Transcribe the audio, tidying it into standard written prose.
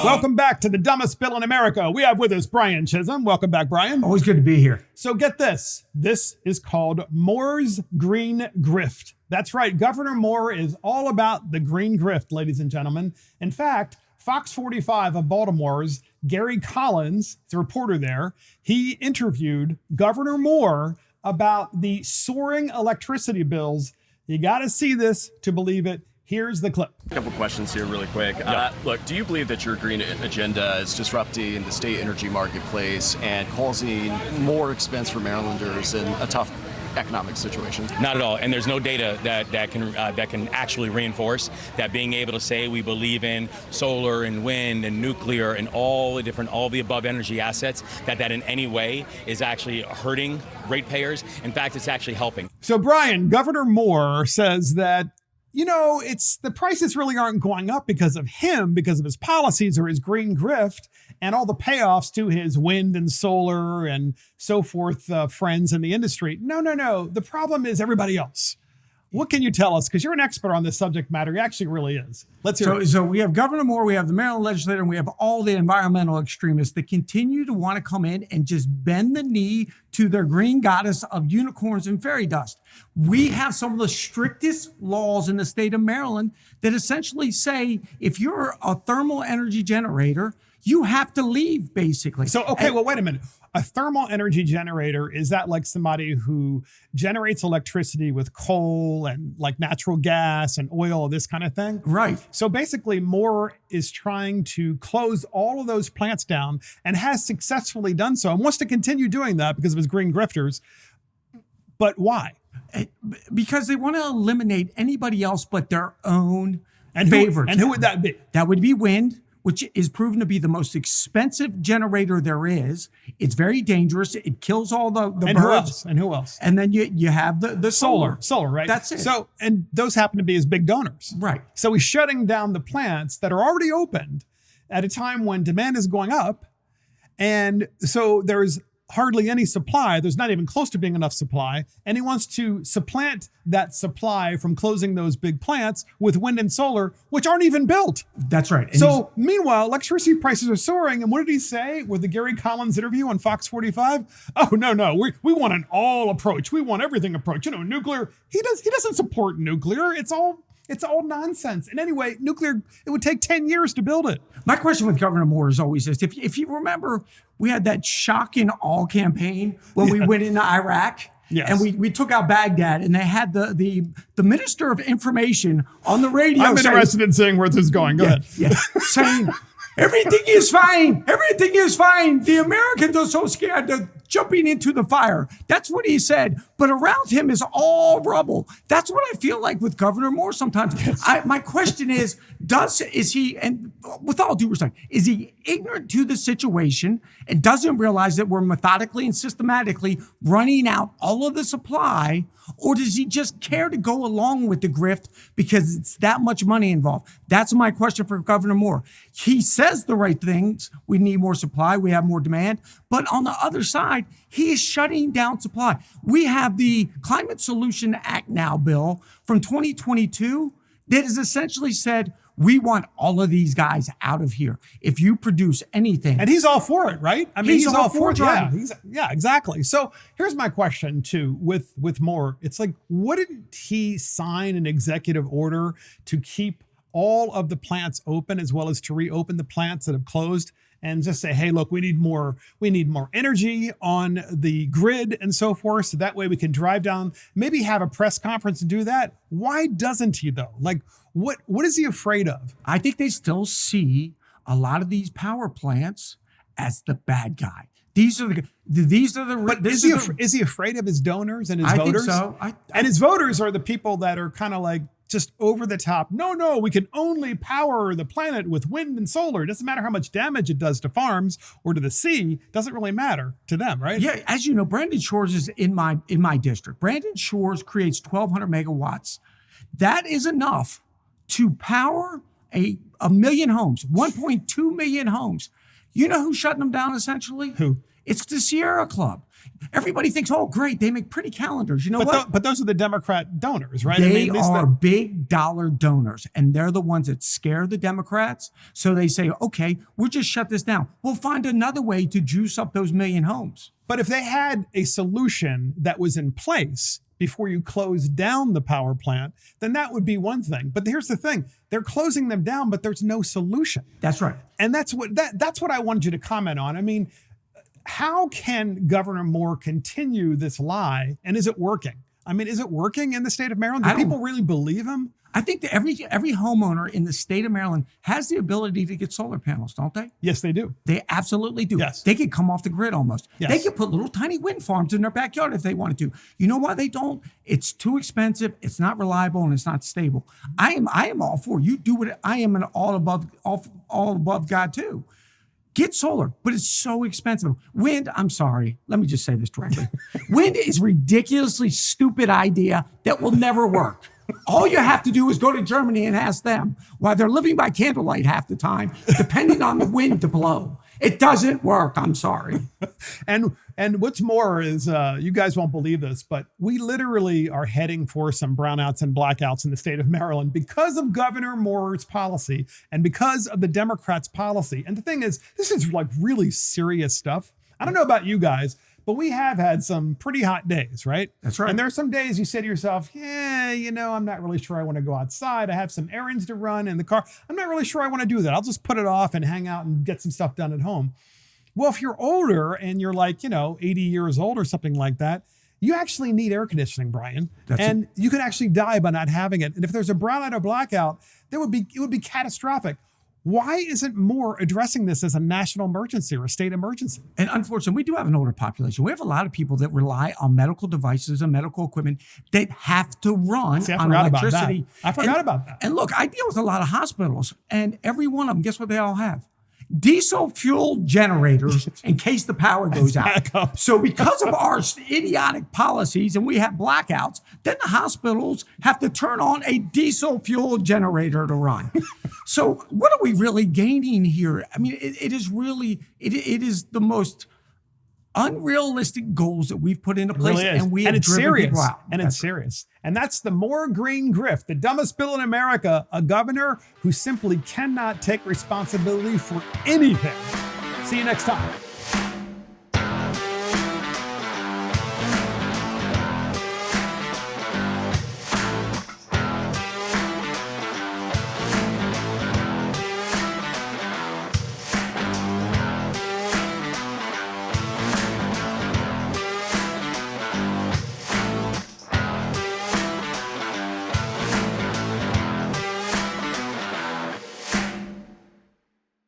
Welcome back to the dumbest bill in America. We have with us Brian Chisholm. Welcome back, Brian. Always good to be here. So get this. This is called Moore's Green Grift. That's right. Governor Moore is all about the green grift, ladies and gentlemen. In fact, Fox 45 of Baltimore's Gary Collins, the reporter there, he interviewed Governor Moore about the soaring electricity bills. You got to see this to believe it. Here's the clip. A couple questions here really quick. Look, do you believe that your green agenda is disrupting the state energy marketplace and causing more expense for Marylanders in a tough economic situation? Not at all, and there's no data that can actually reinforce that. Being able to say we believe in solar and wind and nuclear and all the above energy assets, that in any way is actually hurting ratepayers. In fact, it's actually helping. So Brian, Governor Moore says that, you know, it's the prices really aren't going up because of him, because of his policies or his green grift and all the payoffs to his wind and solar and so forth friends in the industry. No. The problem is everybody else. What can you tell us? Because you're an expert on this subject matter. He actually really is. Let's hear it. So we have Governor Moore, we have the Maryland legislature, and we have all the environmental extremists that continue to want to come in and just bend the knee to their green goddess of unicorns and fairy dust. We have some of the strictest laws in the state of Maryland that essentially say if you're a thermal energy generator, you have to leave, basically. So, okay, well, wait a minute. A thermal energy generator, is that like somebody who generates electricity with coal and like natural gas and oil, this kind of thing? Right. So basically, Moore is trying to close all of those plants down and has successfully done so and wants to continue doing that because of his green grifters. But why? Because they want to eliminate anybody else but their own favorites. And who would that be? That would be wind, which is proven to be the most expensive generator there is. It's very dangerous. It kills all the birds. And who else? And then you have the solar. Solar, right? That's it. So, and those happen to be his big donors. Right. So he's shutting down the plants that are already opened at a time when demand is going up. And so there's hardly any supply. There's not even close to being enough supply. And he wants to supplant that supply from closing those big plants with wind and solar, which aren't even built. That's right. And so meanwhile, electricity prices are soaring. And what did he say with the Gary Collins interview on Fox 45? Oh, no. We want an all approach. We want everything approach. You know, nuclear. He doesn't support nuclear. It's all nonsense. And anyway, nuclear, it would take 10 years to build it. My question with Governor Moore is always this. If you remember, we had that shock and awe campaign when we went into Iraq. Yes. And we took out Baghdad, and they had the Minister of Information on the radio. I'm interested in seeing where this is going. Go ahead. Yeah, saying, everything is fine. Everything is fine. The Americans are so scared. They're jumping into the fire. That's what he said. But around him is all rubble. That's what I feel like with Governor Moore sometimes. Yes. My question is he, and with all due respect, is he ignorant to the situation and doesn't realize that we're methodically and systematically running out all of the supply? Or does he just care to go along with the grift because it's that much money involved? That's my question for Governor Moore. He says the right things. We need more supply. We have more demand. But on the other side, he is shutting down supply. We have the Climate Solution Act now bill from 2022 that has essentially said, we want all of these guys out of here. If you produce anything. And he's all for it, right? I mean, he's all for it. Right? Yeah, exactly. So here's my question too with Moore. It's like, wouldn't he sign an executive order to keep all of the plants open as well as to reopen the plants that have closed and just say, hey, look, we need more energy on the grid and so forth. So that way we can drive down, maybe have a press conference and do that. Why doesn't he though? Like, what is he afraid of? I think they still see a lot of these power plants as the bad guy. Is he afraid of his donors and his voters? I think so. And his voters are the people that are kind of like just over the top. No, we can only power the planet with wind and solar. It doesn't matter how much damage it does to farms or to the sea. Doesn't really matter to them, right? Yeah, as you know, Brandon Shores is in my district. Brandon Shores creates 1,200 megawatts. That is enough to power a million homes, 1.2 million homes. You know who's shutting them down essentially? Who? It's the Sierra Club. Everybody thinks, oh, great, they make pretty calendars. You know what? But those are the Democrat donors, right? They are big dollar donors, and they're the ones that scare the Democrats. So they say, okay, we'll just shut this down. We'll find another way to juice up those million homes. But if they had a solution that was in place before you closed down the power plant, then that would be one thing. But here's the thing. They're closing them down, but there's no solution. That's right. And that's what I wanted you to comment on. I mean, how can Governor Moore continue this lie? And is it working? I mean, is it working in the state of Maryland? Do people really believe him? I think that every homeowner in the state of Maryland has the ability to get solar panels, don't they? Yes, they do. They absolutely do. Yes. They could come off the grid almost. Yes. They could put little tiny wind farms in their backyard if they wanted to. You know why they don't? It's too expensive. It's not reliable and it's not stable. I am all for you do what I am an all above God too. Get solar, but it's so expensive. Wind, I'm sorry. Let me just say this directly. Wind is a ridiculously stupid idea that will never work. All you have to do is go to Germany and ask them why they're living by candlelight half the time, depending on the wind to blow. It doesn't work. I'm sorry. And what's more is, you guys won't believe this, but we literally are heading for some brownouts and blackouts in the state of Maryland because of Governor Moore's policy and because of the Democrats' policy. And the thing is, this is like really serious stuff. I don't know about you guys, but we have had some pretty hot days, right? That's right. And there are some days you say to yourself, yeah, I'm not really sure I want to go outside. I have some errands to run in the car. I'm not really sure I want to do that. I'll just put it off and hang out and get some stuff done at home. Well, if you're older and you're like, 80 years old or something like that, you actually need air conditioning, Brian. You can actually die by not having it. And if there's a brownout or blackout, it would be catastrophic. Why isn't Moore addressing this as a national emergency or a state emergency? And unfortunately, we do have an older population. We have a lot of people that rely on medical devices and medical equipment that have to run on electricity. I forgot about that. And look, I deal with a lot of hospitals, and every one of them, guess what they all have? Diesel fuel generators in case the power goes out. So because of our idiotic policies and we have blackouts, then the hospitals have to turn on a diesel fuel generator to run. So what are we really gaining here? I mean, it is the most unrealistic goals that we've put into place, and we have driven people out. And it's serious. And that's the Moore Green Grift, the dumbest bill in America, a governor who simply cannot take responsibility for anything. See you next time.